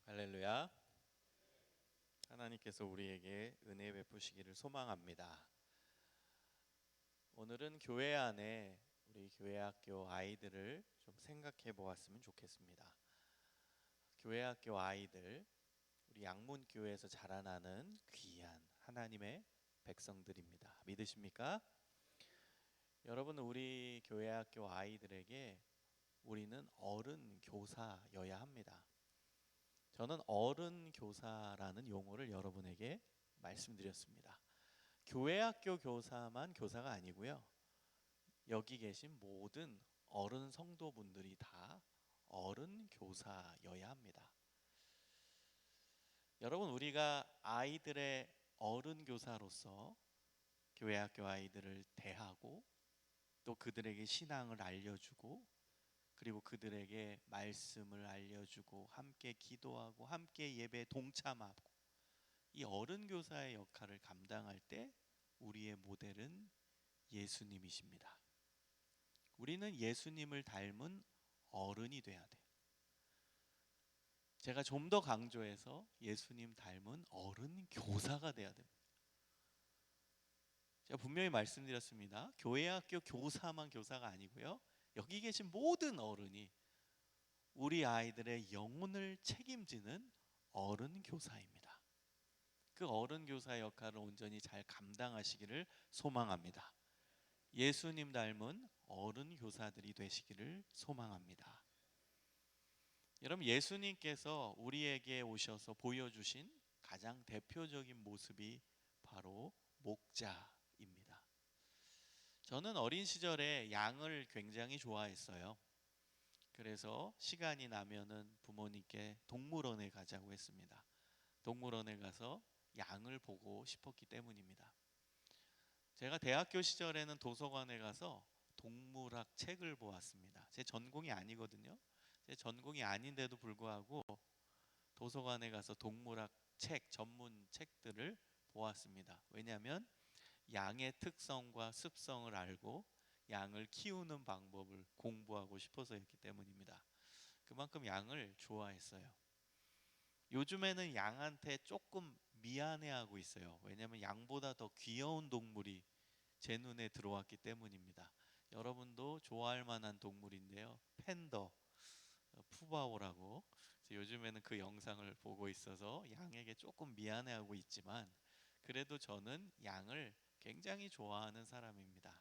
할렐루야. 하나님께서 우리에게 은혜 베푸시기를 소망합니다. 오늘은 교회 안에 우리 교회학교 아이들을 좀 생각해 보았으면 좋겠습니다. 교회학교 아이들, 우리 양문교회에서 자라나는 귀한 하나님의 백성들입니다. 믿으십니까? 여러분, 우리 교회학교 아이들에게 우리는 어른 교사여야 합니다. 저는 어른 교사라는 용어를 여러분에게 말씀드렸습니다. 교회학교 교사만 교사가 아니고요, 여기 계신 모든 어른 성도분들이 다 어른 교사여야 합니다. 여러분, 우리가 아이들의 어른 교사로서 교회학교 아이들을 대하고 또 그들에게 신앙을 알려주고 그리고 그들에게 말씀을 알려주고 함께 기도하고 함께 예배에 동참하고, 이 어른 교사의 역할을 감당할 때 우리의 모델은 예수님이십니다. 우리는 예수님을 닮은 어른이 돼야 돼요. 제가 좀 더 강조해서 예수님 닮은 어른 교사가 돼야 됩니다. 제가 분명히 말씀드렸습니다. 교회학교 교사만 교사가 아니고요, 여기 계신 모든 어른이 우리 아이들의 영혼을 책임지는 어른 교사입니다. 그 어른 교사의 역할을 온전히 잘 감당하시기를 소망합니다. 예수님 닮은 어른 교사들이 되시기를 소망합니다. 여러분, 예수님께서 우리에게 오셔서 보여주신 가장 대표적인 모습이 바로 목자입니다. 저는 어린 시절에 양을 굉장히 좋아했어요. 그래서 시간이 나면은 부모님께 동물원에 가자고 했습니다. 동물원에 가서 양을 보고 싶었기 때문입니다. 제가 대학교 시절에는 도서관에 가서 동물학 책을 보았습니다. 제 전공이 아니거든요. 제 전공이 아닌데도 불구하고 도서관에 가서 동물학 책, 전문 책들을 보았습니다. 왜냐하면 양의 특성과 습성을 알고 양을 키우는 방법을 공부하고 싶어서였기 때문입니다. 그만큼 양을 좋아했어요. 요즘에는 양한테 조금 미안해하고 있어요. 왜냐하면 양보다 더 귀여운 동물이 제 눈에 들어왔기 때문입니다. 여러분도 좋아할 만한 동물인데요, 팬더, 푸바오라고. 요즘에는 그 영상을 보고 있어서 양에게 조금 미안해하고 있지만, 그래도 저는 양을 굉장히 좋아하는 사람입니다.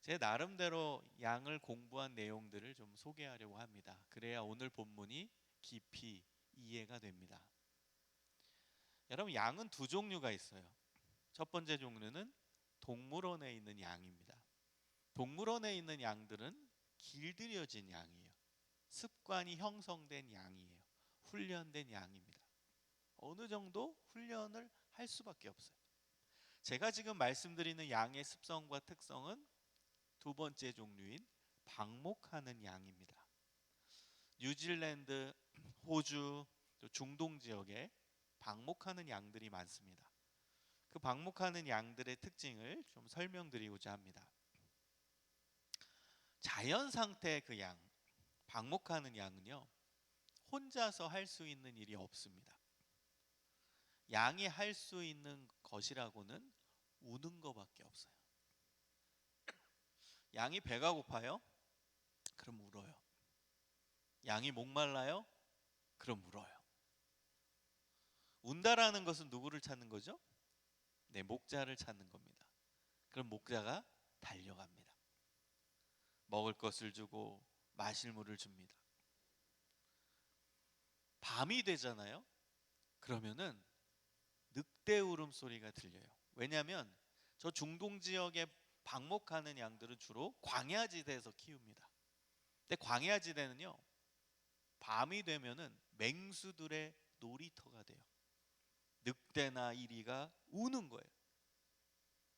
제 나름대로 양을 공부한 내용들을 좀 소개하려고 합니다. 그래야 오늘 본문이 깊이 이해가 됩니다. 여러분, 양은 두 종류가 있어요. 첫 번째 종류는 동물원에 있는 양입니다. 동물원에 있는 양들은 길들여진 양이에요. 습관이 형성된 양이에요. 훈련된 양입니다. 어느 정도 훈련을 할 수밖에 없어요. 제가 지금 말씀드리는 양의 습성과 특성은 두 번째 종류인 방목하는 양입니다. 뉴질랜드, 호주, 또 중동 지역에 방목하는 양들이 많습니다. 그 방목하는 양들의 특징을 좀 설명드리고자 합니다. 자연 상태의 그 양, 방목하는 양은요, 혼자서 할 수 있는 일이 없습니다. 양이 할 수 있는 것이라고는 우는 것밖에 없어요. 양이 배가 고파요? 그럼 울어요. 양이 목말라요? 그럼 울어요. 운다라는 것은 누구를 찾는 거죠? 네, 목자를 찾는 겁니다. 그럼 목자가 달려갑니다. 먹을 것을 주고 마실 물을 줍니다. 밤이 되잖아요. 그러면은 늑대 울음소리가 들려요. 왜냐하면 저 중동 지역에 방목하는 양들은 주로 광야지대에서 키웁니다. 근데 광야지대는요, 밤이 되면은 맹수들의 놀이터가 돼요. 늑대나 이리가 우는 거예요.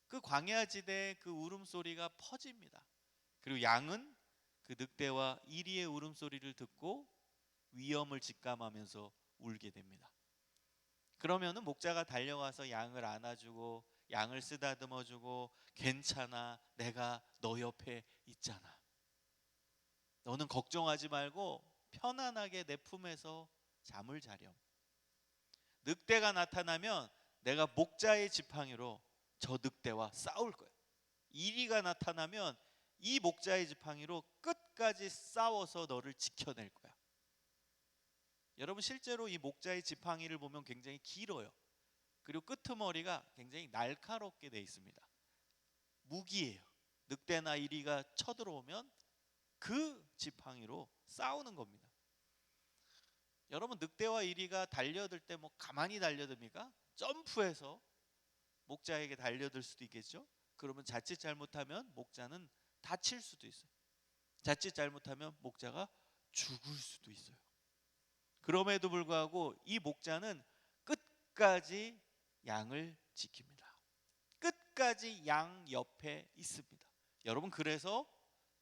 그 광야지대의 그 울음소리가 퍼집니다. 그리고 양은 그 늑대와 이리의 울음소리를 듣고 위험을 직감하면서 울게 됩니다. 그러면은 목자가 달려가서 양을 안아주고 양을 쓰다듬어주고, 괜찮아, 내가 너 옆에 있잖아, 너는 걱정하지 말고 편안하게 내 품에서 잠을 자렴. 늑대가 나타나면 내가 목자의 지팡이로 저 늑대와 싸울 거야. 이리가 나타나면 이 목자의 지팡이로 끝까지 싸워서 너를 지켜낼 거야. 여러분, 실제로 이 목자의 지팡이를 보면 굉장히 길어요. 그리고 끄트머리가 굉장히 날카롭게 돼 있습니다. 무기예요. 늑대나 이리가 쳐들어오면 그 지팡이로 싸우는 겁니다. 여러분, 늑대와 이리가 달려들 때 뭐 가만히 달려듭니까? 점프해서 목자에게 달려들 수도 있겠죠. 그러면 자칫 잘못하면 목자는 다칠 수도 있어요. 자칫 잘못하면 목자가 죽을 수도 있어요. 그럼에도 불구하고 이 목자는 끝까지 양을 지킵니다. 끝까지 양 옆에 있습니다. 여러분, 그래서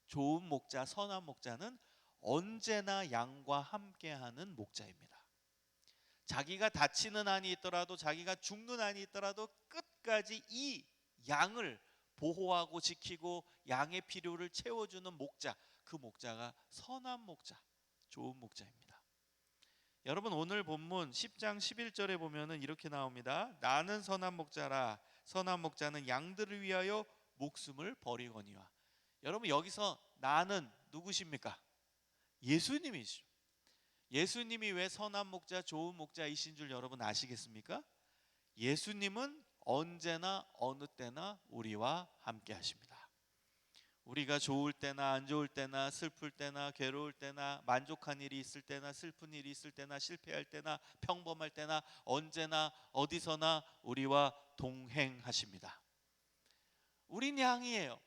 좋은 목자, 선한 목자는 언제나 양과 함께하는 목자입니다. 자기가 다치는 한이 있더라도, 자기가 죽는 한이 있더라도 끝까지 이 양을 보호하고 지키고 양의 필요를 채워주는 목자, 그 목자가 선한 목자, 좋은 목자입니다. 여러분, 오늘 본문 10장 11절에 보면은 이렇게 나옵니다. 나는 선한 목자라. 선한 목자는 양들을 위하여 목숨을 버리거니와. 여러분, 여기서 나는 누구십니까? 예수님이시죠. 예수님이 왜 선한 목자, 좋은 목자이신 줄 여러분 아시겠습니까? 예수님은 언제나 어느 때나 우리와 함께 하십니다. 우리가 좋을 때나 안 좋을 때나, 슬플 때나 괴로울 때나, 만족한 일이 있을 때나 슬픈 일이 있을 때나, 실패할 때나 평범할 때나, 언제나 어디서나 우리와 동행하십니다. 우린 양이에요.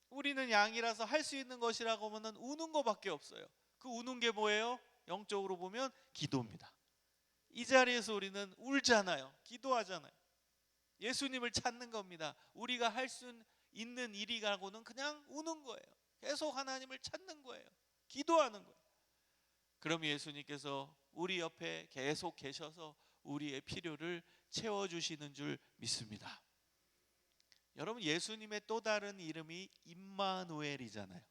우리는 양이라서 할 수 있는 것이라고 하면 우는 것밖에 없어요. 그 우는 게 뭐예요? 영적으로 보면 기도입니다. 이 자리에서 우리는 울잖아요. 기도하잖아요. 예수님을 찾는 겁니다. 우리가 할 수 있는 일이라고는 그냥 우는 거예요. 계속 하나님을 찾는 거예요. 기도하는 거예요. 그럼 예수님께서 우리 옆에 계속 계셔서 우리의 필요를 채워주시는 줄 믿습니다. 여러분, 예수님의 또 다른 이름이 임마누엘이잖아요.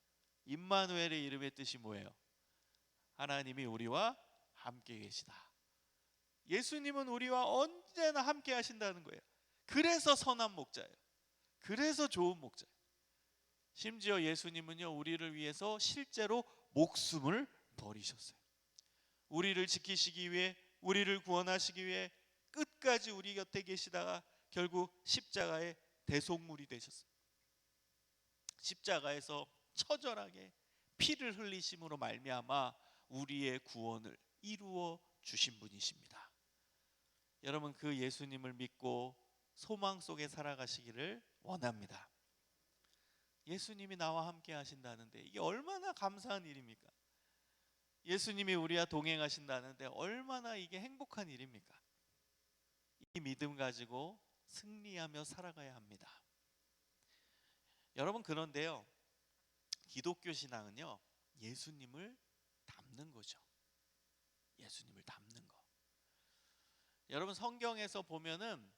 임마누엘의 이름의 뜻이 뭐예요? 하나님이 우리와 함께 계시다. 예수님은 우리와 언제나 함께 하신다는 거예요. 그래서 선한 목자예요. 그래서 좋은 목자예요. 심지어 예수님은요, 우리를 위해서 실제로 목숨을 버리셨어요. 우리를 지키시기 위해, 우리를 구원하시기 위해 끝까지 우리 곁에 계시다가 결국 십자가의 대속물이 되셨어요. 십자가에서 처절하게 피를 흘리심으로 말미암아 우리의 구원을 이루어 주신 분이십니다. 여러분, 그 예수님을 믿고 소망 속에 살아가시기를 원합니다. 예수님이 나와 함께 하신다는데 이게 얼마나 감사한 일입니까? 예수님이 우리와 동행하신다는데 얼마나 이게 행복한 일입니까? 이 믿음 가지고 승리하며 살아가야 합니다. 여러분, 그런데요, 기독교 신앙은요, 예수님을 닮는 거죠. 예수님을 닮는 거. 여러분, 성경에서 보면은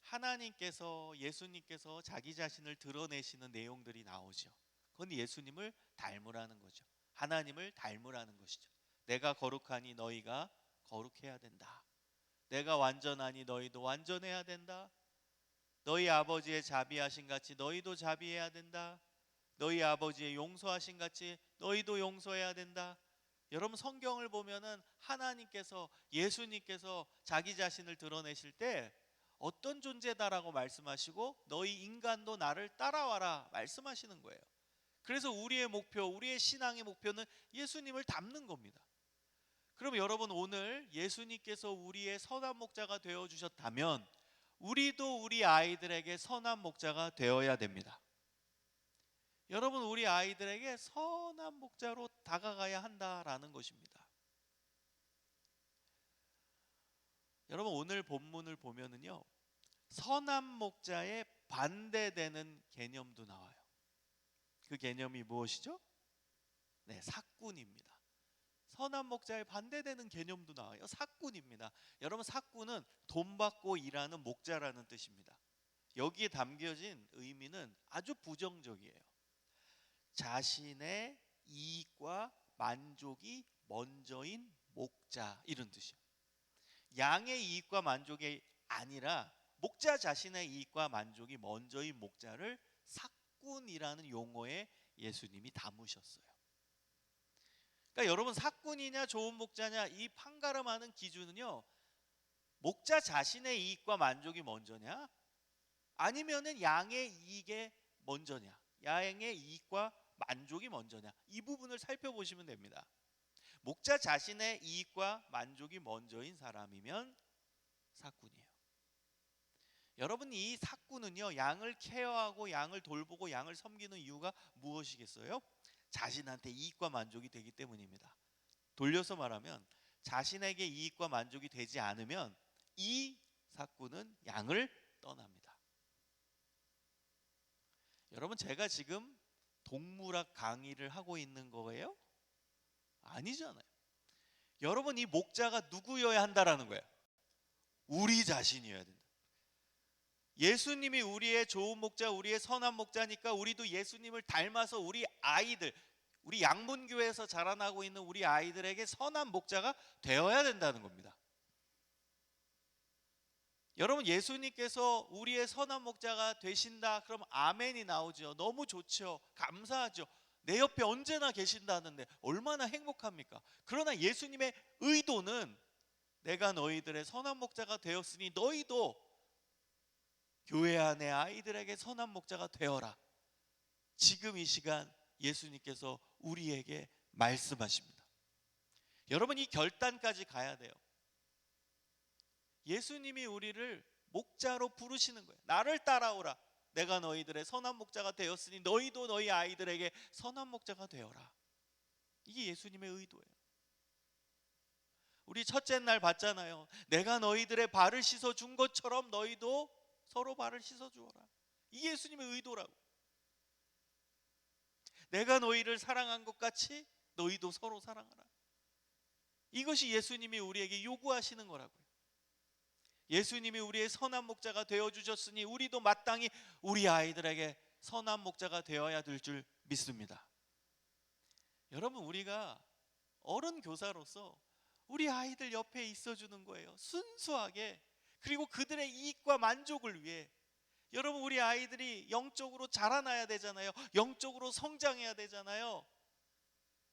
하나님께서, 예수님께서 자기 자신을 드러내시는 내용들이 나오죠. 그건 예수님을 닮으라는 거죠. 하나님을 닮으라는 것이죠. 내가 거룩하니 너희가 거룩해야 된다. 내가 완전하니 너희도 완전해야 된다. 너희 아버지의 자비하신 같이 너희도 자비해야 된다. 너희 아버지의 용서하신 같이 너희도 용서해야 된다. 여러분, 성경을 보면은 하나님께서, 예수님께서 자기 자신을 드러내실 때 어떤 존재다라고 말씀하시고 너희 인간도 나를 따라와라 말씀하시는 거예요. 그래서 우리의 목표, 우리의 신앙의 목표는 예수님을 닮는 겁니다. 그럼 여러분, 오늘 예수님께서 우리의 선한 목자가 되어 주셨다면 우리도 우리 아이들에게 선한 목자가 되어야 됩니다. 여러분, 우리 아이들에게 선한 목자로 다가가야 한다라는 것입니다. 여러분, 오늘 본문을 보면은요, 선한 목자에 반대되는 개념도 나와요. 그 개념이 무엇이죠? 네, 사꾼입니다. 선한 목자에 반대되는 개념도 나와요. 사꾼입니다. 여러분, 사꾼은 돈 받고 일하는 목자라는 뜻입니다. 여기에 담겨진 의미는 아주 부정적이에요. 자신의 이익과 만족이 먼저인 목자 이런 뜻이에요. 양의 이익과 만족이 아니라 목자 자신의 이익과 만족이 먼저인 목자를 삭군이라는 용어에 예수님이 담으셨어요. 그러니까 여러분, 삭군이냐 좋은 목자냐 이 판가름하는 기준은요, 목자 자신의 이익과 만족이 먼저냐 아니면은 양의 이익이 먼저냐, 양의 이익과 만족이 먼저냐, 이 부분을 살펴보시면 됩니다. 목자 자신의 이익과 만족이 먼저인 사람이면 삭군이에요. 여러분, 이 삭군은요, 양을 케어하고 양을 돌보고 양을 섬기는 이유가 무엇이겠어요? 자신한테 이익과 만족이 되기 때문입니다. 돌려서 말하면 자신에게 이익과 만족이 되지 않으면 이 삭군은 양을 떠납니다. 여러분, 제가 지금 동물학 강의를 하고 있는 거예요? 아니잖아요. 여러분, 이 목자가 누구여야 한다라는 거예요? 우리 자신이어야 된다. 예수님이 우리의 좋은 목자, 우리의 선한 목자니까 우리도 예수님을 닮아서 우리 아이들, 우리 양문교회에서 자라나고 있는 우리 아이들에게 선한 목자가 되어야 된다는 겁니다. 여러분, 예수님께서 우리의 선한 목자가 되신다 그럼 아멘이 나오죠. 너무 좋죠. 감사하죠. 내 옆에 언제나 계신다는데 얼마나 행복합니까? 그러나 예수님의 의도는 내가 너희들의 선한 목자가 되었으니 너희도 교회 안에 아이들에게 선한 목자가 되어라. 지금 이 시간 예수님께서 우리에게 말씀하십니다. 여러분, 이 결단까지 가야 돼요. 예수님이 우리를 목자로 부르시는 거예요. 나를 따라오라. 내가 너희들의 선한 목자가 되었으니 너희도 너희 아이들에게 선한 목자가 되어라. 이게 예수님의 의도예요. 우리 첫째 날 봤잖아요. 내가 너희들의 발을 씻어준 것처럼 너희도 서로 발을 씻어주어라. 이게 예수님의 의도라고. 내가 너희를 사랑한 것 같이 너희도 서로 사랑하라. 이것이 예수님이 우리에게 요구하시는 거라고요. 예수님이 우리의 선한 목자가 되어주셨으니 우리도 마땅히 우리 아이들에게 선한 목자가 되어야 될 줄 믿습니다. 여러분, 우리가 어른 교사로서 우리 아이들 옆에 있어주는 거예요. 순수하게. 그리고 그들의 이익과 만족을 위해. 여러분, 우리 아이들이 영적으로 자라나야 되잖아요. 영적으로 성장해야 되잖아요.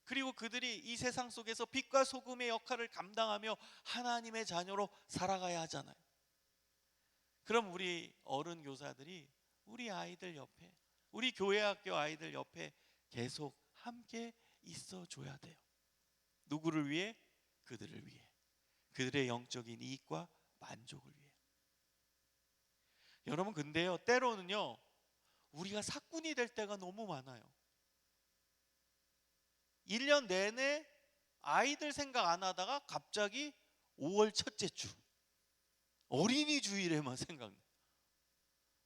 그리고 그들이 이 세상 속에서 빛과 소금의 역할을 감당하며 하나님의 자녀로 살아가야 하잖아요. 그럼 우리 어른 교사들이 우리 아이들 옆에, 우리 교회 학교 아이들 옆에 계속 함께 있어줘야 돼요. 누구를 위해? 그들을 위해. 그들의 영적인 이익과 만족을 위해. 여러분, 근데요, 때로는요 우리가 삭군이 될 때가 너무 많아요. 1년 내내 아이들 생각 안 하다가 갑자기 5월 첫째 주 어린이 주일에만 생각나.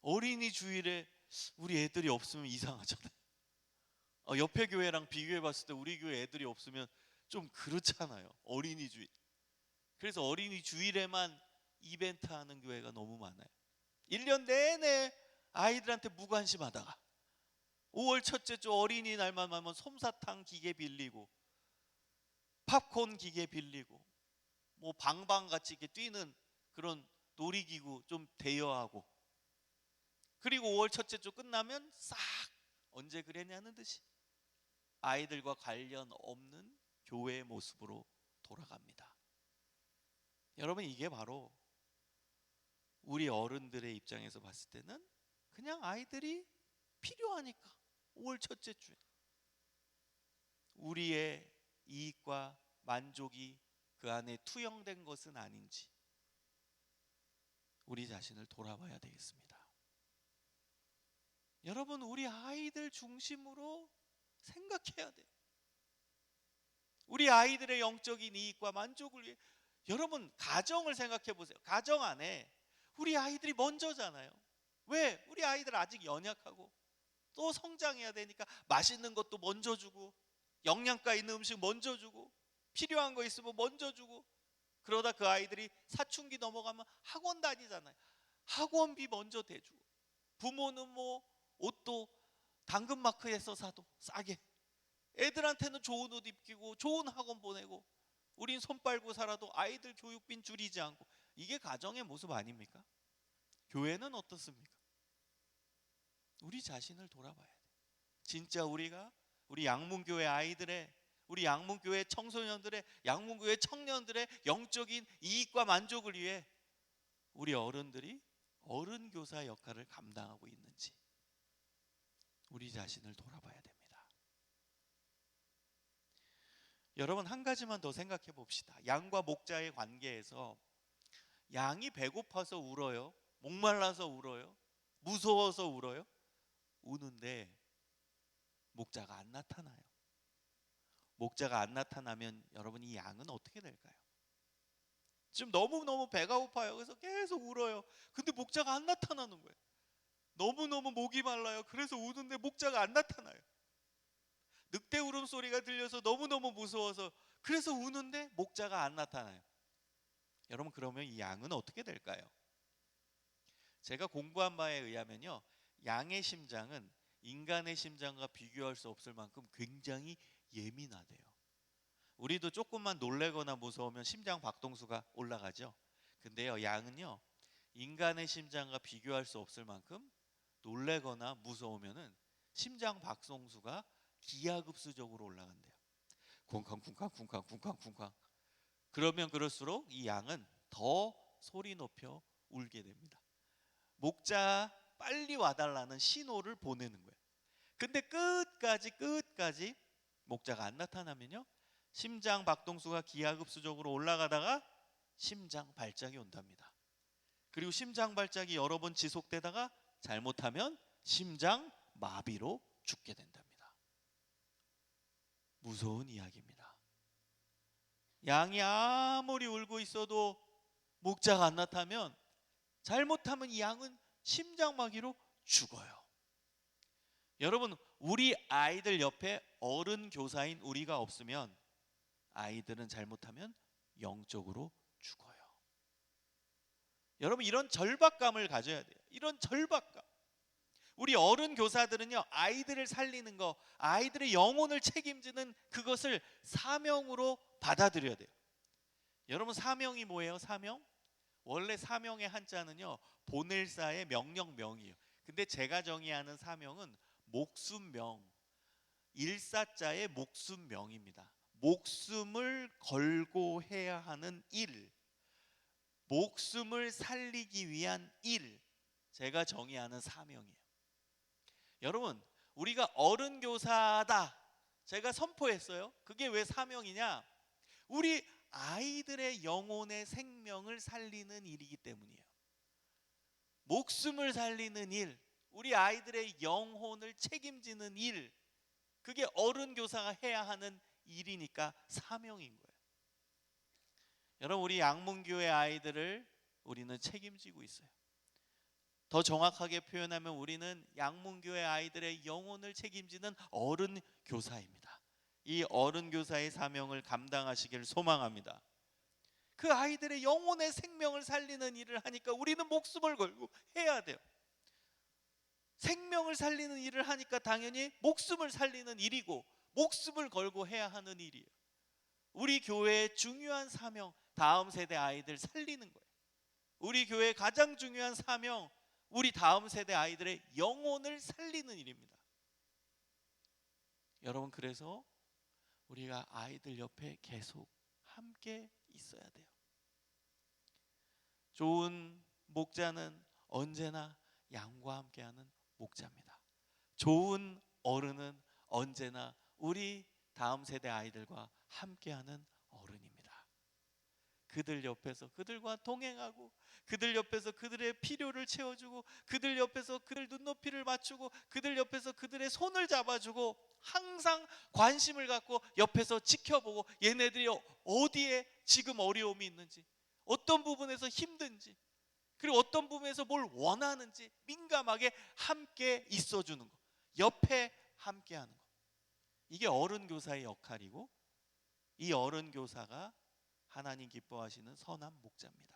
어린이 주일에 우리 애들이 없으면 이상하잖아요. 옆에 교회랑 비교해 봤을 때 우리 교회 애들이 없으면 좀 그렇잖아요. 어린이 주일. 그래서 어린이 주일에만 이벤트 하는 교회가 너무 많아요. 1년 내내 아이들한테 무관심하다가 5월 첫째 주 어린이날만 하면 솜사탕 기계 빌리고 팝콘 기계 빌리고 뭐 방방같이 이렇게 뛰는 그런 놀이기구 좀 대여하고, 그리고 5월 첫째 주 끝나면 싹 언제 그랬냐는 듯이 아이들과 관련 없는 교회의 모습으로 돌아갑니다. 여러분, 이게 바로 우리 어른들의 입장에서 봤을 때는 그냥 아이들이 필요하니까 5월 첫째 주에 우리의 이익과 만족이 그 안에 투영된 것은 아닌지 우리 자신을 돌아봐야 되겠습니다. 여러분, 우리 아이들 중심으로 생각해야 돼요. 우리 아이들의 영적인 이익과 만족을 위해. 여러분, 가정을 생각해 보세요. 가정 안에 우리 아이들이 먼저잖아요. 왜? 우리 아이들 아직 연약하고 또 성장해야 되니까 맛있는 것도 먼저 주고 영양가 있는 음식 먼저 주고 필요한 거 있으면 먼저 주고, 그러다 그 아이들이 사춘기 넘어가면 학원 다니잖아요. 학원비 먼저 대주고, 부모는 뭐 옷도 당근마크에서 사도 싸게, 애들한테는 좋은 옷 입히고 좋은 학원 보내고, 우린 손 빨고 살아도 아이들 교육비 줄이지 않고, 이게 가정의 모습 아닙니까? 교회는 어떻습니까? 우리 자신을 돌아봐야 돼. 진짜 우리가 우리 양문교회 아이들의, 우리 양문교회 청소년들의, 양문교회 청년들의 영적인 이익과 만족을 위해 우리 어른들이 어른교사 역할을 감당하고 있는지 우리 자신을 돌아봐야 됩니다. 여러분, 한 가지만 더 생각해 봅시다. 양과 목자의 관계에서 양이 배고파서 울어요? 목말라서 울어요? 무서워서 울어요? 우는데 목자가 안 나타나요. 목자가 안 나타나면 여러분, 이 양은 어떻게 될까요? 지금 너무너무 배가 고파요. 그래서 계속 울어요. 근데 목자가 안 나타나는 거예요. 너무너무 목이 말라요. 그래서 우는데 목자가 안 나타나요. 늑대 울음소리가 들려서 너무너무 무서워서 그래서 우는데 목자가 안 나타나요. 여러분, 그러면 이 양은 어떻게 될까요? 제가 공부한 바에 의하면요, 양의 심장은 인간의 심장과 비교할 수 없을 만큼 굉장히 예민하대요. 우리도 조금만 놀래거나 무서우면 심장 박동수가 올라가죠. 근데요, 양은요, 인간의 심장과 비교할 수 없을 만큼 놀래거나 무서우면은 심장 박동수가 기하급수적으로 올라간대요. 쿵쾅쿵쾅쿵쾅쿵쾅쿵쾅. 그러면 그럴수록 이 양은 더 소리 높여 울게 됩니다. 목자 빨리 와달라는 신호를 보내는 거예요. 근데 끝까지 목자가 안 나타나면요, 심장 박동수가 기하급수적으로 올라가다가 심장 발작이 온답니다. 그리고 심장 발작이 여러 번 지속되다가 잘못하면 심장 마비로 죽게 된답니다. 무서운 이야기입니다. 양이 아무리 울고 있어도 목자가 안 나타나면 잘못하면 이 양은 심장마비로 죽어요. 여러분, 우리 아이들 옆에 어른 교사인 우리가 없으면 아이들은 잘못하면 영적으로 죽어요. 여러분, 이런 절박감을 가져야 돼요. 이런 절박감. 우리 어른 교사들은요, 아이들을 살리는 거, 아이들의 영혼을 책임지는 그것을 사명으로 받아들여야 돼요. 여러분, 사명이 뭐예요? 사명? 원래 사명의 한자는요, 보낼사의 명령명이에요. 근데 제가 정의하는 사명은 목숨명, 일사자의 목숨명입니다. 목숨을 걸고 해야 하는 일, 목숨을 살리기 위한 일, 제가 정의하는 사명이에요. 여러분, 우리가 어른 교사다, 제가 선포했어요. 그게 왜 사명이냐? 우리 아이들의 영혼의 생명을 살리는 일이기 때문이에요. 목숨을 살리는 일, 우리 아이들의 영혼을 책임지는 일, 그게 어른 교사가 해야 하는 일이니까 사명인 거예요. 여러분, 우리 양문교회 아이들을 우리는 책임지고 있어요. 더 정확하게 표현하면 우리는 양문교회 아이들의 영혼을 책임지는 어른 교사입니다. 이 어른 교사의 사명을 감당하시길 소망합니다. 그 아이들의 영혼의 생명을 살리는 일을 하니까 우리는 목숨을 걸고 해야 돼요. 생명을 살리는 일을 하니까 당연히 목숨을 살리는 일이고 목숨을 걸고 해야 하는 일이에요. 우리 교회의 중요한 사명, 다음 세대 아이들 살리는 거예요. 우리 교회의 가장 중요한 사명, 우리 다음 세대 아이들의 영혼을 살리는 일입니다. 여러분, 그래서 우리가 아이들 옆에 계속 함께 있어야 돼요. 좋은 목자는 언제나 양과 함께하는 목자입니다. 좋은 어른은 언제나 우리 다음 세대 아이들과 함께하는 어른입니다. 그들 옆에서 그들과 동행하고, 그들 옆에서 그들의 필요를 채워주고, 그들 옆에서 그들 눈높이를 맞추고, 그들 옆에서 그들의 손을 잡아주고, 항상 관심을 갖고 옆에서 지켜보고, 얘네들이 어디에 지금 어려움이 있는지, 어떤 부분에서 힘든지, 그리고 어떤 부분에서 뭘 원하는지 민감하게 함께 있어주는 거, 옆에 함께하는 거, 이게 어른 교사의 역할이고, 이 어른 교사가 하나님 기뻐하시는 선한 목자입니다.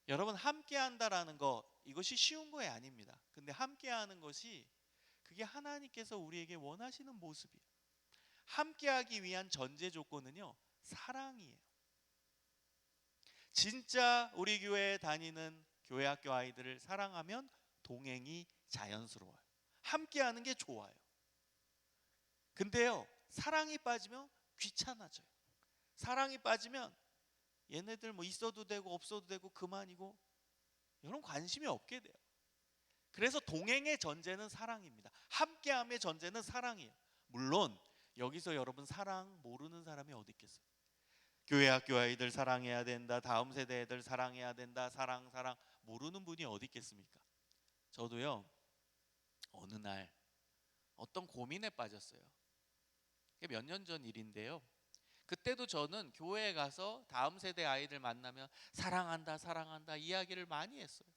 여러분, 함께한다라는 거, 이것이 쉬운 거 아닙니다. 근데 함께하는 것이 그게 하나님께서 우리에게 원하시는 모습이에요. 함께하기 위한 전제 조건은요, 사랑이에요. 진짜 우리 교회에 다니는 교회 학교 아이들을 사랑하면 동행이 자연스러워요. 함께하는 게 좋아요. 근데요, 사랑이 빠지면 귀찮아져요. 사랑이 빠지면 얘네들 뭐 있어도 되고 없어도 되고 그만이고 여러분 관심이 없게 돼요. 그래서 동행의 전제는 사랑입니다. 함께함의 전제는 사랑이에요. 물론 여기서 여러분 사랑 모르는 사람이 어디 있겠어요? 교회 학교 아이들 사랑해야 된다, 다음 세대 애들 사랑해야 된다, 사랑 모르는 분이 어디 있겠습니까? 저도요, 어느 날 어떤 고민에 빠졌어요. 몇 년 전 일인데요, 그때도 저는 교회에 가서 다음 세대 아이들 만나면 사랑한다 사랑한다 이야기를 많이 했어요.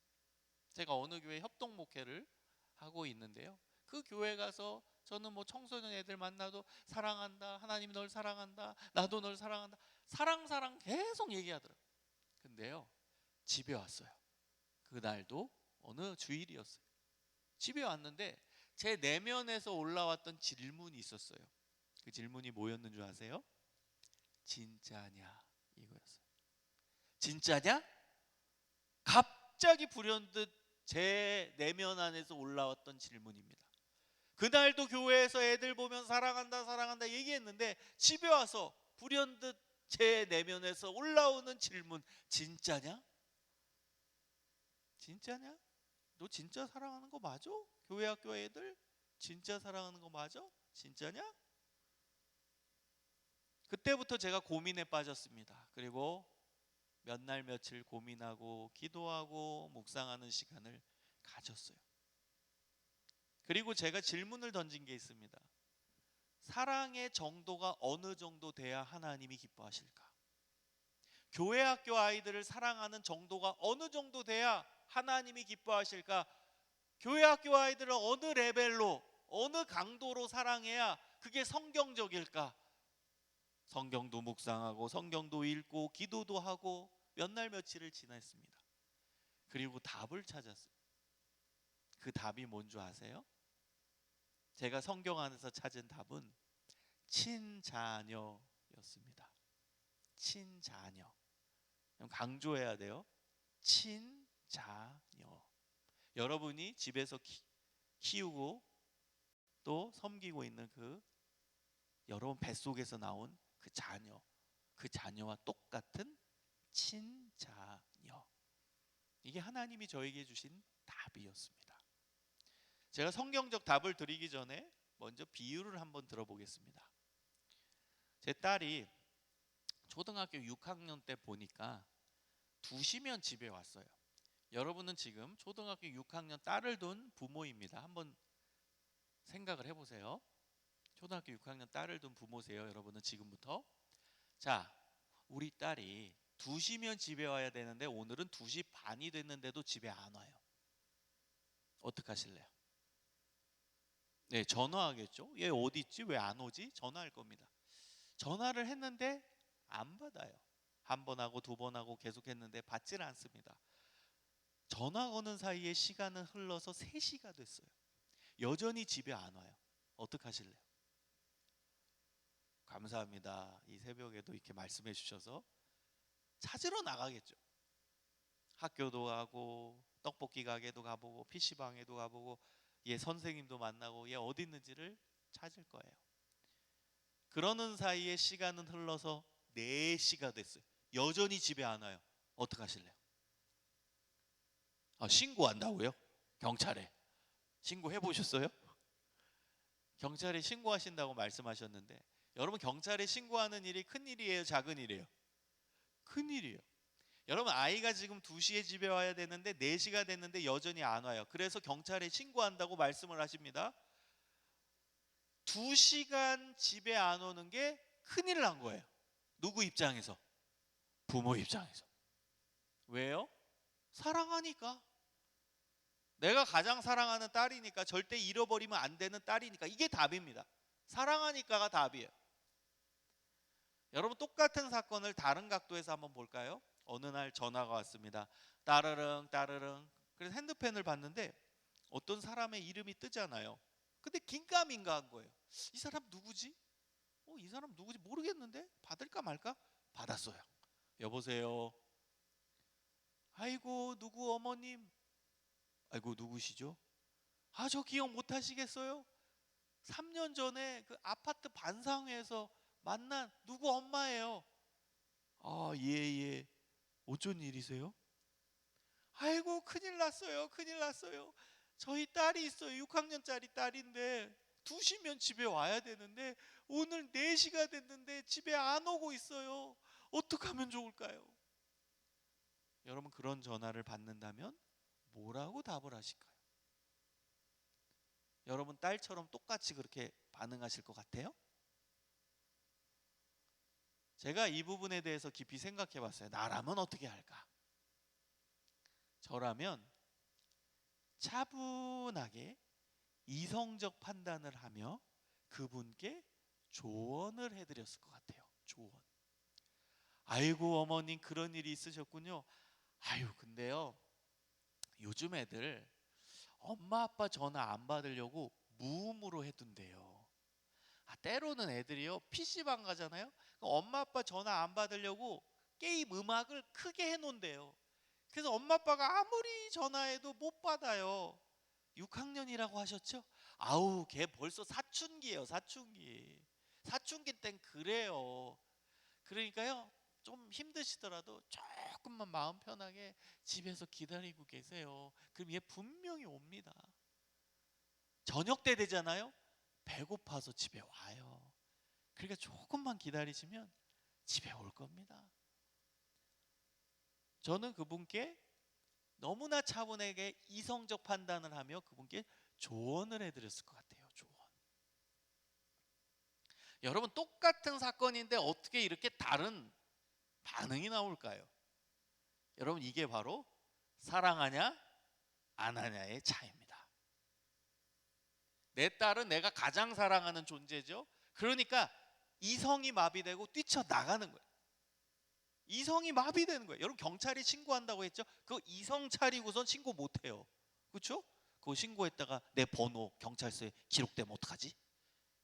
제가 어느 교회 협동 목회를 하고 있는데요, 그 교회 가서 저는 뭐 청소년 애들 만나도 사랑한다, 하나님 널 사랑한다, 나도 널 사랑한다, 사랑 계속 얘기하더라고요. 근데요, 집에 왔어요. 그날도 어느 주일이었어요. 집에 왔는데 제 내면에서 올라왔던 질문이 있었어요. 그 질문이 뭐였는 줄 아세요? 진짜냐, 이거였어요. 진짜냐? 갑자기 불현듯 제 내면 안에서 올라왔던 질문입니다. 그날도 교회에서 애들 보면 사랑한다 사랑한다 얘기했는데 집에 와서 불현듯 제 내면에서 올라오는 질문, 진짜냐? 진짜냐? 너 진짜 사랑하는 거 맞아? 교회 학교 애들 진짜 사랑하는 거 맞아? 진짜냐? 그때부터 제가 고민에 빠졌습니다. 그리고 몇 날 며칠 고민하고 기도하고 묵상하는 시간을 가졌어요. 그리고 제가 질문을 던진 게 있습니다. 사랑의 정도가 어느 정도 돼야 하나님이 기뻐하실까? 교회 학교 아이들을 사랑하는 정도가 어느 정도 돼야 하나님이 기뻐하실까? 교회 학교 아이들을 어느 레벨로, 어느 강도로 사랑해야 그게 성경적일까? 성경도 묵상하고 성경도 읽고 기도도 하고 몇 날 며칠을 지냈습니다. 그리고 답을 찾았어요. 그 답이 뭔 줄 아세요? 제가 성경 안에서 찾은 답은 친자녀였습니다. 친자녀. 강조해야 돼요. 친자녀. 여러분이 집에서 키우고 또 섬기고 있는 그 여러분 뱃속에서 나온 그 자녀, 그 자녀와 똑같은 친자녀. 이게 하나님이 저에게 주신 답이었습니다. 제가 성경적 답을 드리기 전에 먼저 비유를 한번 들어보겠습니다. 제 딸이 초등학교 6학년 때 보니까 2시면 집에 왔어요. 여러분은 지금 초등학교 6학년 딸을 둔 부모입니다. 한번 생각을 해보세요. 초등학교 6학년 딸을 둔 부모세요. 여러분은 지금부터. 자, 우리 딸이 2시면 집에 와야 되는데 오늘은 2시 반이 됐는데도 집에 안 와요. 어떡하실래요? 네, 전화하겠죠. 얘 어디 있지? 왜 안 오지? 전화할 겁니다. 전화를 했는데 안 받아요. 한 번 하고 두 번 하고 계속 했는데 받질 않습니다. 전화 거는 사이에 시간은 흘러서 3시가 됐어요. 여전히 집에 안 와요. 어떡하실래요? 감사합니다. 이 새벽에도 이렇게 말씀해 주셔서 찾으러 나가겠죠. 학교도 가고 떡볶이 가게도 가보고 PC방에도 가보고 얘 선생님도 만나고 얘 어디 있는지를 찾을 거예요. 그러는 사이에 시간은 흘러서 4시가 됐어요. 여전히 집에 안 와요. 어떡하실래요? 신고한다고요? 경찰에. 신고해 보셨어요? 경찰에 신고하신다고 말씀하셨는데 여러분, 경찰에 신고하는 일이 큰 일이에요, 작은 일이에요? 큰 일이에요. 여러분, 아이가 지금 2시에 집에 와야 되는데 4시가 됐는데 여전히 안 와요. 그래서 경찰에 신고한다고 말씀을 하십니다. 2시간 집에 안 오는 게 큰일 난 거예요. 누구 입장에서? 부모 입장에서. 왜요? 사랑하니까. 내가 가장 사랑하는 딸이니까, 절대 잃어버리면 안 되는 딸이니까. 이게 답입니다. 사랑하니까가 답이에요. 여러분, 똑같은 사건을 다른 각도에서 한번 볼까요? 어느 날 전화가 왔습니다. 따르릉 따르릉. 그래서 핸드폰을 봤는데 어떤 사람의 이름이 뜨잖아요. 근데 긴가민가한 거예요. 이 사람 누구지? 이 사람 누구지 모르겠는데 받을까 말까? 받았어요. 여보세요. 아이고 누구 어머님. 아이고 누구시죠? 아, 저 기억 못 하시겠어요? 3년 전에 그 아파트 반상회에서 만난 누구 엄마예요. 아, 예. 어쩐 일이세요? 아이고 큰일 났어요. 큰일 났어요. 저희 딸이 있어요. 6학년짜리 딸인데 2시면 집에 와야 되는데 오늘 4시가 됐는데 집에 안 오고 있어요. 어떡하면 좋을까요? 여러분, 그런 전화를 받는다면 뭐라고 답을 하실까요? 여러분, 딸처럼 똑같이 그렇게 반응하실 것 같아요? 제가 이 부분에 대해서 깊이 생각해 봤어요. 나라면 어떻게 할까? 저라면 차분하게 이성적 판단을 하며 그분께 조언을 해드렸을 것 같아요. 조언. 아이고 어머님, 그런 일이 있으셨군요. 아유, 근데요, 요즘 애들 엄마 아빠 전화 안 받으려고 무음으로 해둔대요. 때로는 애들이요, PC방 가잖아요. 엄마 아빠 전화 안 받으려고 게임 음악을 크게 해놓은대요. 그래서 엄마 아빠가 아무리 전화해도 못 받아요. 6학년이라고 하셨죠? 아우, 걔 벌써 사춘기예요. 사춘기. 사춘기 땐 그래요. 그러니까요, 좀 힘드시더라도 조금만 마음 편하게 집에서 기다리고 계세요. 그럼 얘 분명히 옵니다. 저녁 때 되잖아요. 배고파서 집에 와요. 그러니까 조금만 기다리시면 집에 올 겁니다. 저는 그분께 너무나 차분하게 이성적 판단을 하며 그분께 조언을 해드렸을 것 같아요. 조언. 여러분, 똑같은 사건인데 어떻게 이렇게 다른 반응이 나올까요? 여러분, 이게 바로 사랑하냐 안 하냐의 차이입니다. 내 딸은 내가 가장 사랑하는 존재죠. 그러니까 이성이 마비되고 뛰쳐나가는 거예요. 이성이 마비되는 거예요. 여러분, 경찰이 신고한다고 했죠? 그 이성 차리고선 신고 못해요. 그렇죠? 그거 신고했다가 내 번호 경찰서에 기록되면 어떡하지?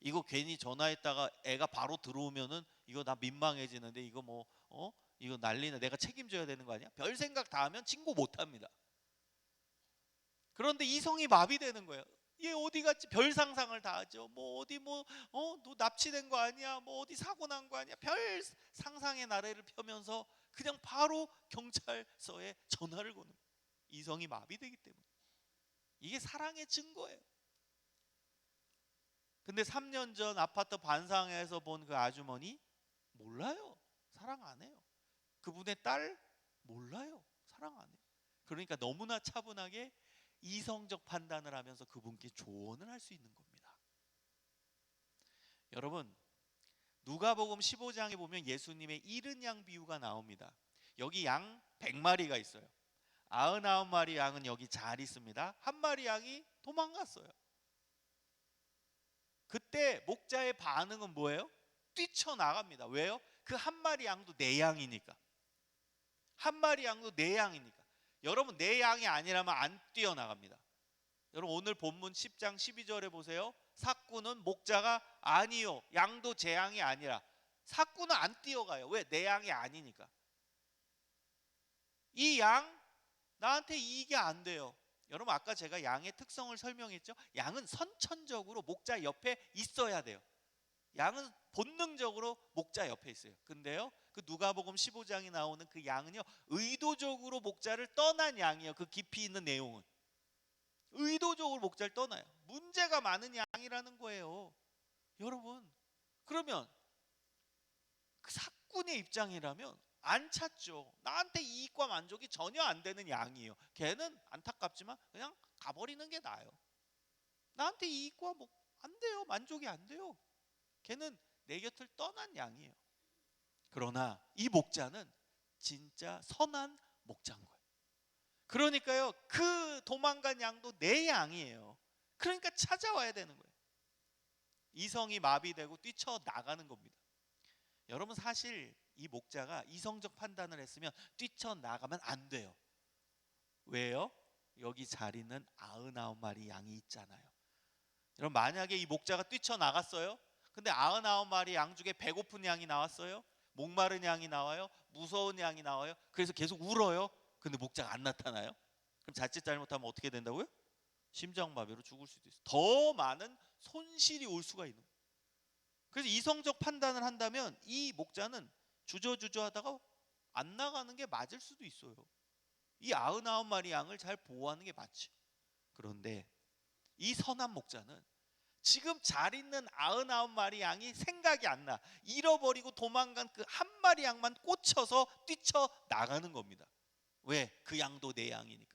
이거 괜히 전화했다가 애가 바로 들어오면은 이거 나 민망해지는데 이거 이거 난리나, 내가 책임져야 되는 거 아니야? 별 생각 다 하면 신고 못합니다. 그런데 이성이 마비되는 거예요. 얘 어디 갔지? 별 상상을 다 하죠. 어디 너 납치된 거 아니야? 어디 사고 난 거 아니야? 별 상상의 나래를 펴면서 그냥 바로 경찰서에 전화를 거는 거예요. 이성이 마비되기 때문에. 이게 사랑의 증거예요. 근데 3년 전 아파트 반상회에서 본 그 아주머니 몰라요. 사랑 안 해요. 그분의 딸 몰라요. 사랑 안 해요. 그러니까 너무나 차분하게 이성적 판단을 하면서 그분께 조언을 할 수 있는 겁니다. 여러분, 누가복음 15장에 보면 예수님의 잃은 양 비유가 나옵니다. 여기 양 100마리가 있어요. 99마리 양은 여기 잘 있습니다. 한 마리 양이 도망갔어요. 그때 목자의 반응은 뭐예요? 뛰쳐나갑니다. 왜요? 그 한 마리 양도 내 양이니까. 한 마리 양도 내 양이니까. 여러분, 내 양이 아니라면 안 뛰어나갑니다. 여러분, 오늘 본문 10장 12절에 보세요. 삭구는 목자가 아니요, 양도 제 양이 아니라. 삭구는 안 뛰어가요. 왜? 내 양이 아니니까. 이 양 나한테 이익이 안 돼요. 여러분, 아까 제가 양의 특성을 설명했죠. 양은 선천적으로 목자 옆에 있어야 돼요. 양은 본능적으로 목자 옆에 있어요. 근데요, 그 누가복음 15장이 나오는 그 양은요, 의도적으로 목자를 떠난 양이에요. 그 깊이 있는 내용은 의도적으로 목자를 떠나요. 문제가 많은 양이라는 거예요. 여러분, 그러면 그 사꾼의 입장이라면 안 찾죠. 나한테 이익과 만족이 전혀 안 되는 양이에요. 걔는 안타깝지만 그냥 가버리는 게 나아요. 나한테 이익과 안 돼요. 만족이 안 돼요. 걔는 내 곁을 떠난 양이에요. 그러나 이 목자는 진짜 선한 목자인 거예요. 그러니까요, 그 도망간 양도 내 양이에요. 그러니까 찾아와야 되는 거예요. 이성이 마비되고 뛰쳐나가는 겁니다. 여러분, 사실 이 목자가 이성적 판단을 했으면 뛰쳐나가면 안 돼요. 왜요? 여기 자리는 99마리 양이 있잖아요. 여러분, 만약에 이 목자가 뛰쳐나갔어요? 근데 99마리 양 중에 배고픈 양이 나왔어요? 목마른 양이 나와요? 무서운 양이 나와요? 그래서 계속 울어요? 근데 목자가 안 나타나요? 그럼 자칫 잘못하면 어떻게 된다고요? 심장마비로 죽을 수도 있어요. 더 많은 손실이 올 수가 있는 거예요. 그래서 이성적 판단을 한다면 이 목자는 주저주저 하다가 안 나가는 게 맞을 수도 있어요. 이 99마리 양을 잘 보호하는 게 맞죠. 그런데 이 선한 목자는 지금 잘 있는 99마리 양이 생각이 안 나. 잃어버리고 도망간 그 한 마리 양만 꽂혀서 뛰쳐나가는 겁니다. 왜? 그 양도 내 양이니까.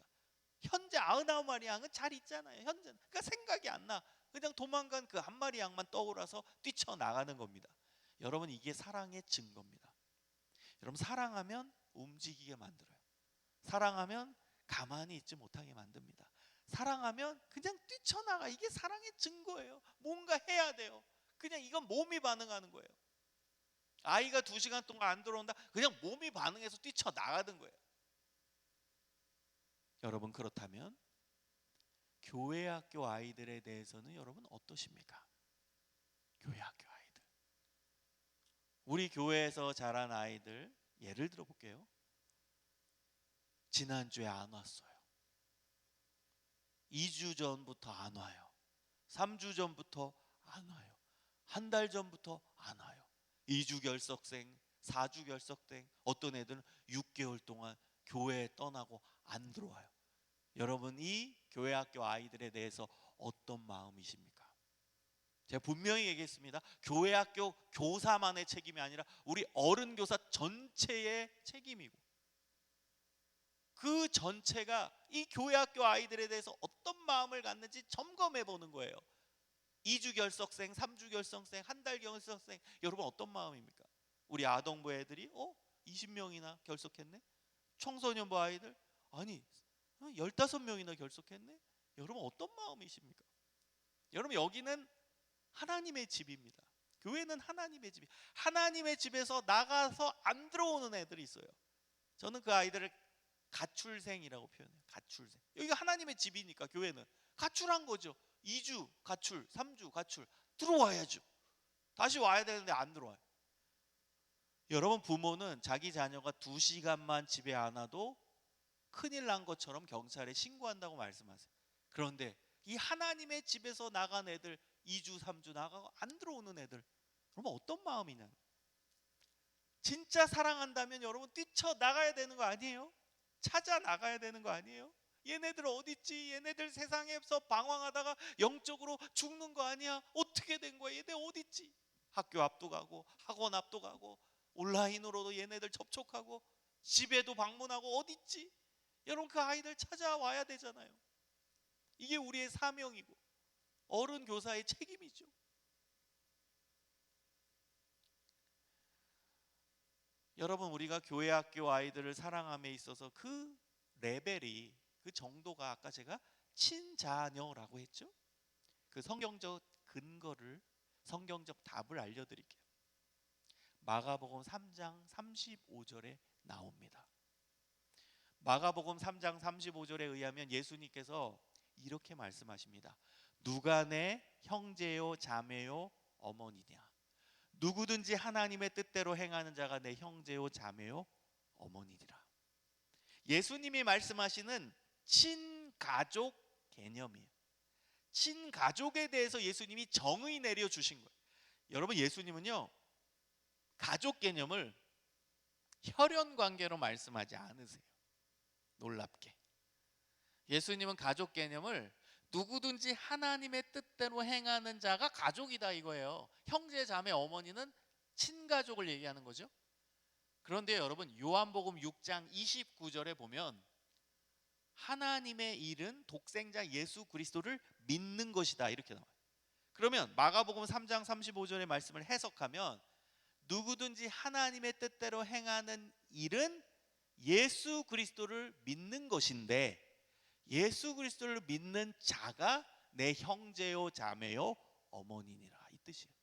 현재 99마리 양은 잘 있잖아요. 현재. 그러니까 생각이 안 나. 그냥 도망간 그 한 마리 양만 떠올라서 뛰쳐나가는 겁니다. 여러분, 이게 사랑의 증거입니다. 여러분, 사랑하면 움직이게 만들어요. 사랑하면 가만히 있지 못하게 만듭니다. 사랑하면 그냥 뛰쳐나가. 이게 사랑의 증거예요. 뭔가 해야 돼요. 그냥 이건 몸이 반응하는 거예요. 아이가 2시간 동안 안 들어온다, 그냥 몸이 반응해서 뛰쳐나가는 거예요. 여러분, 그렇다면 교회 학교 아이들에 대해서는 여러분 어떠십니까? 교회 학교 아이들, 우리 교회에서 자란 아이들 예를 들어 볼게요. 지난주에 안 왔어요. 2주 전부터 안 와요. 3주 전부터 안 와요. 한 달 전부터 안 와요. 2주 결석생, 4주 결석생, 어떤 애들은 6개월 동안 교회에 떠나고 안 들어와요. 여러분, 이 교회 학교 아이들에 대해서 어떤 마음이십니까? 제가 분명히 얘기했습니다. 교회 학교 교사만의 책임이 아니라 우리 어른 교사 전체의 책임이고, 그 전체가 이 교회 학교 아이들에 대해서 어떤 마음을 갖는지 점검해 보는 거예요. 2주 결석생, 3주 결석생, 한 달 결석생, 여러분 어떤 마음입니까? 우리 아동부 애들이 20명이나 결석했네? 청소년부 아이들 아니 15명이나 결석했네? 여러분 어떤 마음이십니까? 여러분, 여기는 하나님의 집입니다. 교회는 하나님의 집이, 하나님의 집에서 나가서 안 들어오는 애들이 있어요. 저는 그 아이들을 가출생이라고 표현해요. 가출생. 여기가 하나님의 집이니까 교회는 가출한 거죠. 2주 가출, 3주 가출. 들어와야죠. 다시 와야 되는데 안 들어와요. 여러분, 부모는 자기 자녀가 2시간만 집에 안 와도 큰일 난 것처럼 경찰에 신고한다고 말씀하세요. 그런데 이 하나님의 집에서 나간 애들, 2주 3주 나가고 안 들어오는 애들, 그러면 어떤 마음이냐? 진짜 사랑한다면 여러분 뛰쳐나가야 되는 거 아니에요? 찾아 나가야 되는 거 아니에요? 얘네들 어디 있지? 얘네들 세상에서 방황하다가 영적으로 죽는 거 아니야? 어떻게 된 거야? 얘네 어디 있지? 학교 앞도 가고 학원 앞도 가고 온라인으로도 얘네들 접촉하고 집에도 방문하고 어디 있지? 여러분, 그 아이들 찾아와야 되잖아요. 이게 우리의 사명이고 어른 교사의 책임이죠. 여러분, 우리가 교회 학교 아이들을 사랑함에 있어서 그 레벨이, 그 정도가 아까 제가 친자녀라고 했죠. 그 성경적 근거를, 성경적 답을 알려드릴게요. 마가복음 3장 35절에 나옵니다. 마가복음 3장 35절에 의하면 예수님께서 이렇게 말씀하십니다. 누가 내 형제요 자매요 어머니냐? 누구든지 하나님의 뜻대로 행하는 자가 내 형제요 자매요 어머니니라. 예수님이 말씀하시는 친가족 개념이에요. 친가족에 대해서 예수님이 정의 내려주신 거예요. 여러분, 예수님은요 가족 개념을 혈연 관계로 말씀하지 않으세요. 놀랍게 예수님은 가족 개념을 누구든지 하나님의 뜻대로 행하는 자가 가족이다 이거예요. 형제 자매 어머니는 친가족을 얘기하는 거죠. 그런데 여러분, 요한복음 6장 29절에 보면 하나님의 일은 독생자 예수 그리스도를 믿는 것이다 이렇게 나와요. 그러면 마가복음 3장 35절의 말씀을 해석하면 누구든지 하나님의 뜻대로 행하는 일은 예수 그리스도를 믿는 것인데, 예수 그리스도를 믿는 자가 내 형제요 자매요 어머니니라, 이 뜻이에요.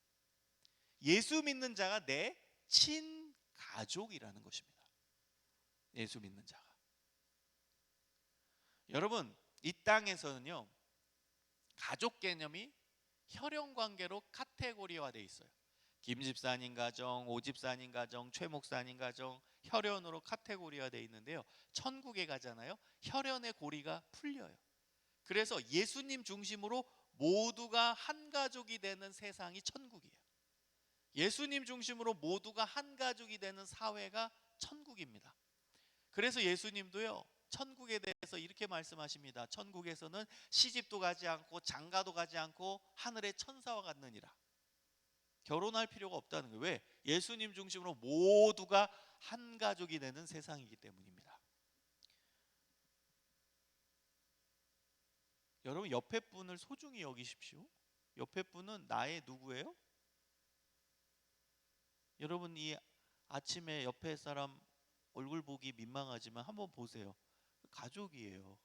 예수 믿는 자가 내 친가족이라는 것입니다. 예수 믿는 자가. 여러분, 이 땅에서는요 가족 개념이 혈연 관계로 카테고리화되어 있어요. 김 집사님 가정, 오 집사님 가정, 최 목사님 가정, 혈연으로 카테고리화되어 있는데요. 천국에 가잖아요. 혈연의 고리가 풀려요. 그래서 예수님 중심으로 모두가 한 가족이 되는 세상이 천국이에요. 예수님 중심으로 모두가 한 가족이 되는 사회가 천국입니다. 그래서 예수님도요, 천국에 대해서 이렇게 말씀하십니다. 천국에서는 시집도 가지 않고 장가도 가지 않고 하늘의 천사와 같느니라. 결혼할 필요가 없다는 거예요. 왜? 예수님 중심으로 모두가 한 가족이 되는 세상이기 때문입니다. 여러분, 옆에 분을 소중히 여기십시오. 옆에 분은 나의 누구예요? 여러분, 이 아침에 옆에 사람 얼굴 보기 민망하지만 한번 보세요. 가족이에요.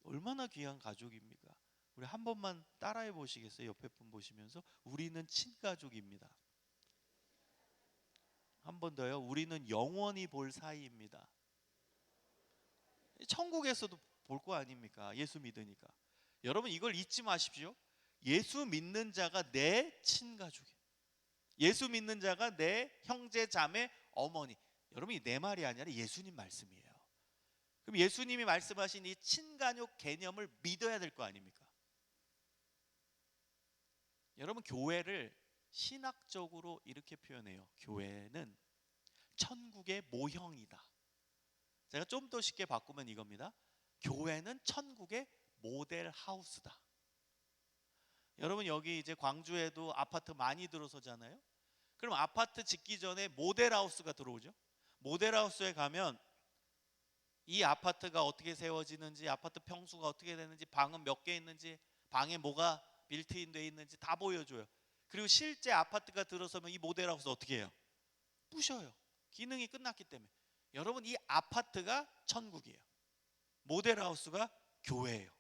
얼마나 귀한 가족입니까? 우리 한 번만 따라해 보시겠어요? 옆에 분 보시면서 우리는 친가족입니다. 한 번 더요. 우리는 영원히 볼 사이입니다. 천국에서도 볼 거 아닙니까? 예수 믿으니까. 여러분, 이걸 잊지 마십시오. 예수 믿는 자가 내 친가족이에요. 예수 믿는 자가 내 형제, 자매, 어머니. 여러분이 내 말이 아니라 예수님 말씀이에요. 그럼 예수님이 말씀하신 이 친가족 개념을 믿어야 될 거 아닙니까? 여러분, 교회를 신학적으로 이렇게 표현해요. 교회는 천국의 모형이다. 제가 좀 더 쉽게 바꾸면 이겁니다. 교회는 천국의 모델 하우스다. 여러분, 여기 이제 광주에도 아파트 많이 들어서잖아요. 그럼 아파트 짓기 전에 모델 하우스가 들어오죠. 모델 하우스에 가면 이 아파트가 어떻게 세워지는지, 아파트 평수가 어떻게 되는지, 방은 몇 개 있는지, 방에 뭐가 빌트인 돼 있는지 다 보여줘요. 그리고 실제 아파트가 들어서면 이 모델 하우스 어떻게 해요? 부셔요. 기능이 끝났기 때문에. 여러분, 이 아파트가 천국이에요. 모델 하우스가 교회예요.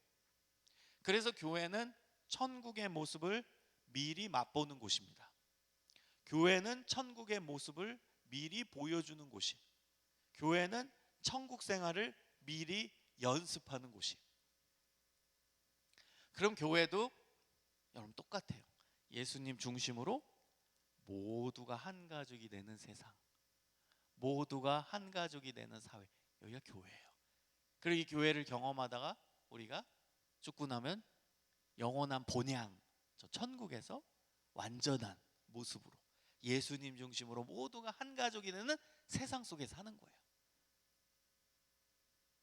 그래서 교회는 천국의 모습을 미리 맛보는 곳입니다. 교회는 천국의 모습을 미리 보여주는 곳이, 교회는 천국 생활을 미리 연습하는 곳이. 그럼 교회도 여러분 똑같아요. 예수님 중심으로 모두가 한 가족이 되는 세상, 모두가 한 가족이 되는 사회, 여기가 교회예요. 그리고 이 교회를 경험하다가 우리가 죽고 나면 영원한 본향, 저 천국에서 완전한 모습으로 예수님 중심으로 모두가 한 가족이 되는 세상 속에 사는 거예요.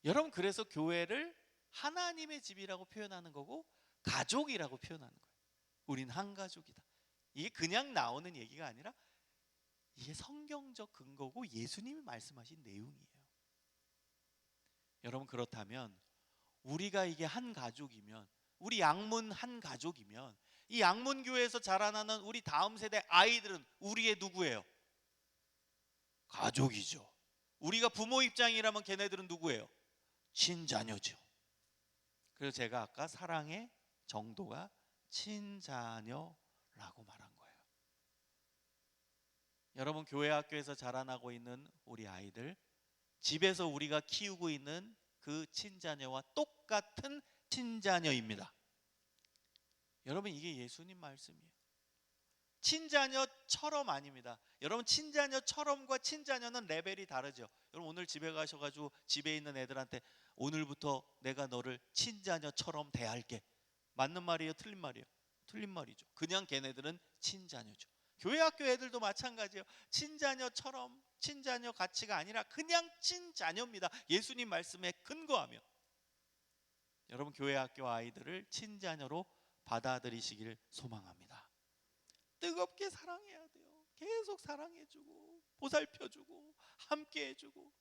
여러분, 그래서 교회를 하나님의 집이라고 표현하는 거고 가족이라고 표현하는 거예요. 우린 한 가족이다. 이게 그냥 나오는 얘기가 아니라 이게 성경적 근거고 예수님이 말씀하신 내용이에요. 여러분, 그렇다면 우리가 이게 한 가족이면, 우리 양문 한 가족이면, 이 양문교회에서 자라나는 우리 다음 세대 아이들은 우리의 누구예요? 가족이죠. 우리가 부모 입장이라면 걔네들은 누구예요? 친자녀죠. 그래서 제가 아까 사랑의 정도가 친자녀라고 말한 거예요. 여러분, 교회 학교에서 자라나고 있는 우리 아이들, 집에서 우리가 키우고 있는 그 친자녀와 똑같은 친자녀입니다. 여러분, 이게 예수님 말씀이에요. 친자녀처럼 아닙니다. 여러분, 친자녀처럼과 친자녀는 레벨이 다르죠. 여러분, 오늘 집에 가셔가지고 집에 있는 애들한테 오늘부터 내가 너를 친자녀처럼 대할게. 맞는 말이에요? 틀린 말이에요? 틀린 말이죠. 그냥 걔네들은 친자녀죠. 교회 학교 애들도 마찬가지예요. 친자녀처럼, 친자녀 가치가 아니라 그냥 친자녀입니다. 예수님 말씀에 근거하며. 여러분, 교회 학교 아이들을 친자녀로 받아들이시길 소망합니다. 뜨겁게 사랑해야 돼요. 계속 사랑해주고 보살펴주고 함께해주고.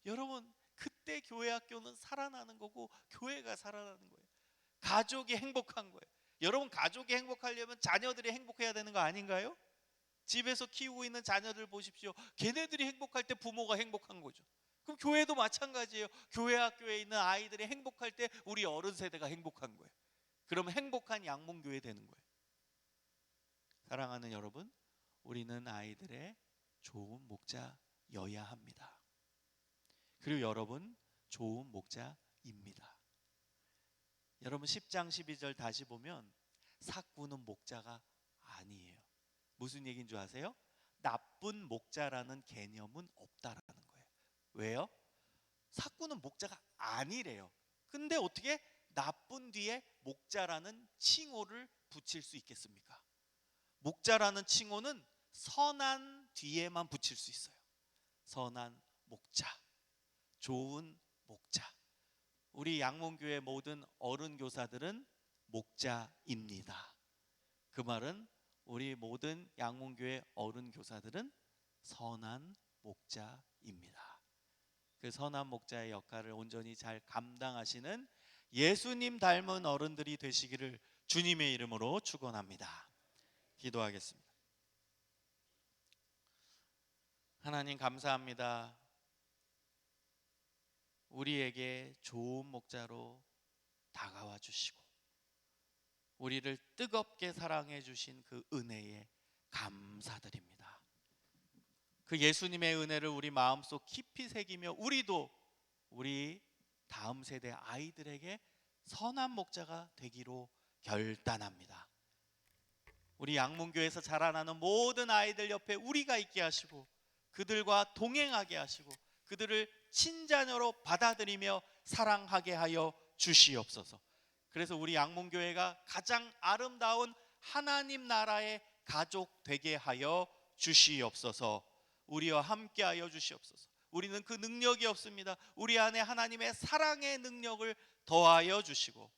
여러분, 그때 교회 학교는 살아나는 거고 교회가 살아나는 거예요. 가족이 행복한 거예요. 여러분, 가족이 행복하려면 자녀들이 행복해야 되는 거 아닌가요? 집에서 키우고 있는 자녀들 보십시오. 걔네들이 행복할 때 부모가 행복한 거죠. 그럼 교회도 마찬가지예요. 교회 학교에 있는 아이들이 행복할 때 우리 어른 세대가 행복한 거예요. 그러면 행복한 양문교회 되는 거예요. 사랑하는 여러분, 우리는 아이들의 좋은 목자여야 합니다. 그리고 여러분, 좋은 목자입니다. 여러분, 10장 12절 다시 보면 사꾸는 목자가 아니에요. 무슨 얘기인 줄 아세요? 나쁜 목자라는 개념은 없다라는 거예요. 왜요? 사꾸는 목자가 아니래요. 근데 어떻게 나쁜 뒤에 목자라는 칭호를 붙일 수 있겠습니까? 목자라는 칭호는 선한 뒤에만 붙일 수 있어요. 선한 목자, 좋은 목자. 우리 양문교회 모든 어른 교사들은 목자입니다. 그 말은 우리 모든 양문교회 어른 교사들은 선한 목자입니다. 그 선한 목자의 역할을 온전히 잘 감당하시는 예수님 닮은 어른들이 되시기를 주님의 이름으로 축원합니다. 기도하겠습니다. 하나님 감사합니다. 우리에게 좋은 목자로 다가와 주시고 우리를 뜨겁게 사랑해 주신 그 은혜에 감사드립니다. 그 예수님의 은혜를 우리 마음속 깊이 새기며 우리도 우리 다음 세대 아이들에게 선한 목자가 되기로 결단합니다. 우리 양문교에서 자라나는 모든 아이들 옆에 우리가 있게 하시고 그들과 동행하게 하시고 그들을 친자녀로 받아들이며 사랑하게 하여 주시옵소서. 그래서 우리 양문교회가 가장 아름다운 하나님 나라의 가족 되게 하여 주시옵소서. 우리와 함께 하여 주시옵소서. 우리는 그 능력이 없습니다. 우리 안에 하나님의 사랑의 능력을 더하여 주시고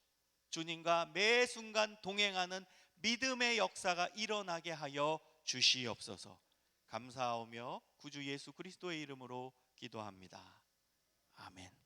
주님과 매 순간 동행하는 믿음의 역사가 일어나게 하여 주시옵소서. 감사하며 구주 예수 그리스도의 이름으로 기도합니다. 아멘.